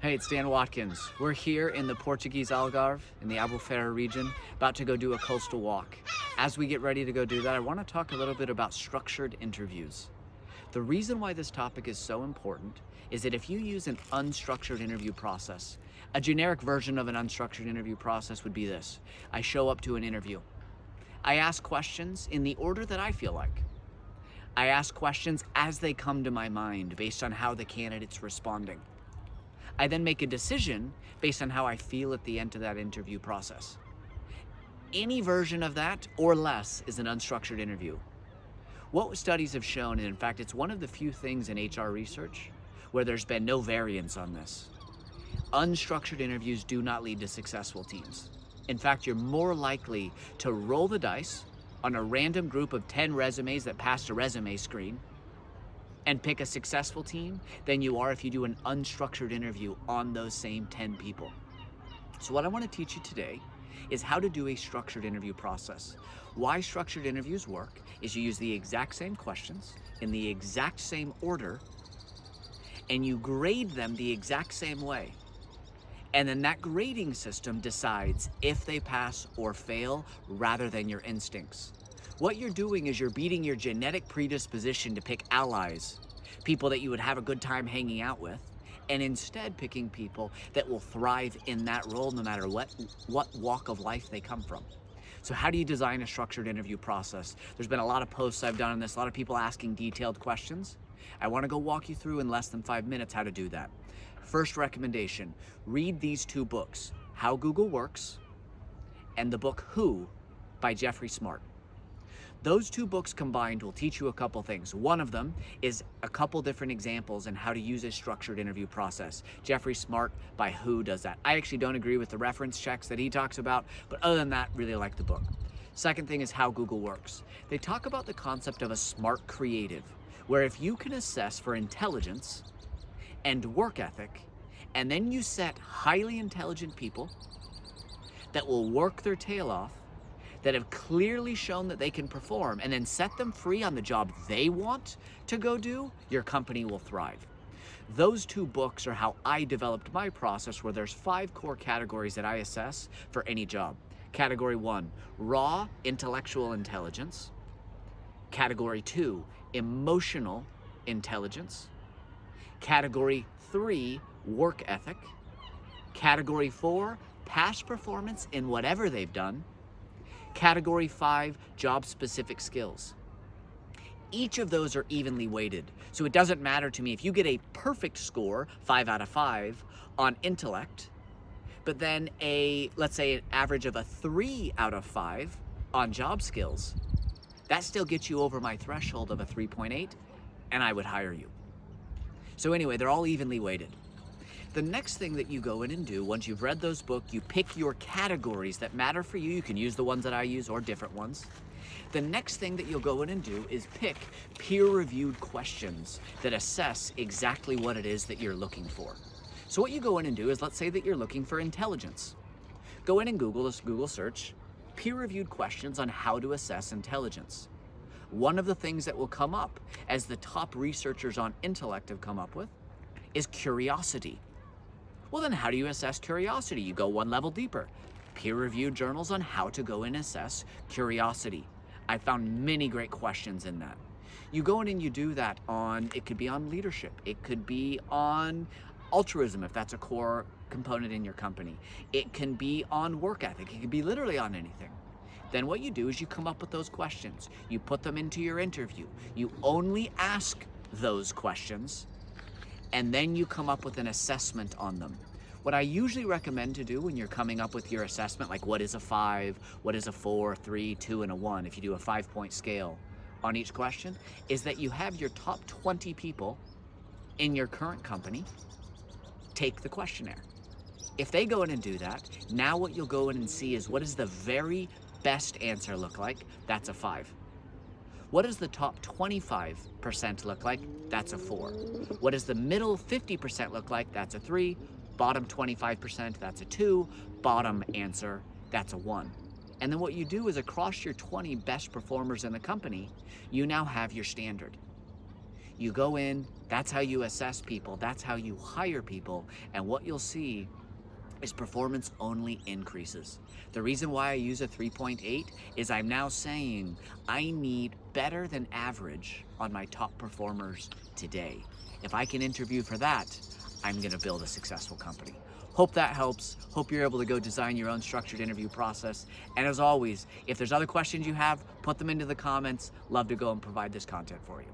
Hey, it's Dan Watkins. We're here in the Portuguese Algarve in the Albufeira region, about to go do a coastal walk. As we get ready to go do that, I want to talk a little bit about structured interviews. The reason why this topic is so important is that if you use an unstructured interview process, a generic version of an unstructured interview process would be this. I show up to an interview. I ask questions in the order that I feel like. I ask questions as they come to my mind based on how the candidate's responding. I then make a decision based on how I feel at the end of that interview process. Any version of that or less is an unstructured interview. What studies have shown, and in fact it's one of the few things in HR research where there's been no variance on this, unstructured interviews do not lead to successful teams. In fact, you're more likely to roll the dice on a random group of 10 resumes that passed a resume screen and pick a successful team than you are if you do an unstructured interview on those same 10 people. So what I want to teach you today is how to do a structured interview process. Why structured interviews work is you use the exact same questions in the exact same order and you grade them the exact same way. And then that grading system decides if they pass or fail rather than your instincts. What you're doing is you're beating your genetic predisposition to pick allies, people that you would have a good time hanging out with, and instead picking people that will thrive in that role no matter what walk of life they come from. So how do you design a structured interview process? There's been a lot of posts I've done on this, a lot of people asking detailed questions. I want to go walk you through in less than 5 minutes how to do that. First recommendation, read these two books, How Google Works and the book Who by Geoffrey Smart. Those two books combined will teach you a couple things. One of them is a couple different examples in how to use a structured interview process. Geoffrey Smart by Who does that. I actually don't agree with the reference checks that he talks about, but other than that, really like the book. Second thing is How Google Works. They talk about the concept of a smart creative, where if you can assess for intelligence and work ethic, and then you set highly intelligent people that will work their tail off, that have clearly shown that they can perform, and then set them free on the job they want to go do, your company will thrive. Those two books are how I developed my process, where there's 5 core categories that I assess for any job. Category 1, raw intellectual intelligence. Category 2, emotional intelligence. Category 3, work ethic. Category 4, past performance in whatever they've done. Category 5, job-specific skills. Each of those are evenly weighted, so it doesn't matter to me if you get a perfect score, 5 out of 5, on intellect, but then let's say an average of a 3 out of 5 on job skills. That still gets you over my threshold of a 3.8, and I would hire you. So anyway, they're all evenly weighted. The next thing that you go in and do, once you've read those books, you pick your categories that matter for you. You can use the ones that I use or different ones. The next thing that you'll go in and do is pick peer-reviewed questions that assess exactly what it is that you're looking for. So what you go in and do is, let's say that you're looking for intelligence. Go in and Google search peer-reviewed questions on how to assess intelligence. One of the things that will come up, as the top researchers on intellect have come up with, is curiosity. Well, then how do you assess curiosity? You go one level deeper. Peer-reviewed journals on how to go and assess curiosity. I found many great questions in that. You go in and you do that on, it could be on leadership. It could be on altruism, if that's a core component in your company. It can be on work ethic. It can be literally on anything. Then what you do is you come up with those questions. You put them into your interview. You only ask those questions, and then you come up with an assessment on them. What I usually recommend to do when you're coming up with your assessment, like what is a 5, what is a 4, 3, 2, and a 1, if you do a 5-point scale on each question, is that you have your top 20 people in your current company take the questionnaire. If they go in and do that, now what you'll go in and see is, what does the very best answer look like? That's a 5. What does the top 25% look like? That's a 4. What does the middle 50% look like? That's a 3. Bottom 25%, that's a 2. Bottom answer, that's a 1. And then what you do is, across your 20 best performers in the company, you now have your standard. You go in, That's how you assess people. That's how you hire people. And what you'll see is performance only increases. The reason why I use a 3.8 is I'm now saying I need better than average on my top performers today. If I can interview for that, I'm gonna build a successful company. Hope that helps. Hope you're able to go design your own structured interview process. And as always, if there's other questions you have, put them into the comments. Love to go and provide this content for you.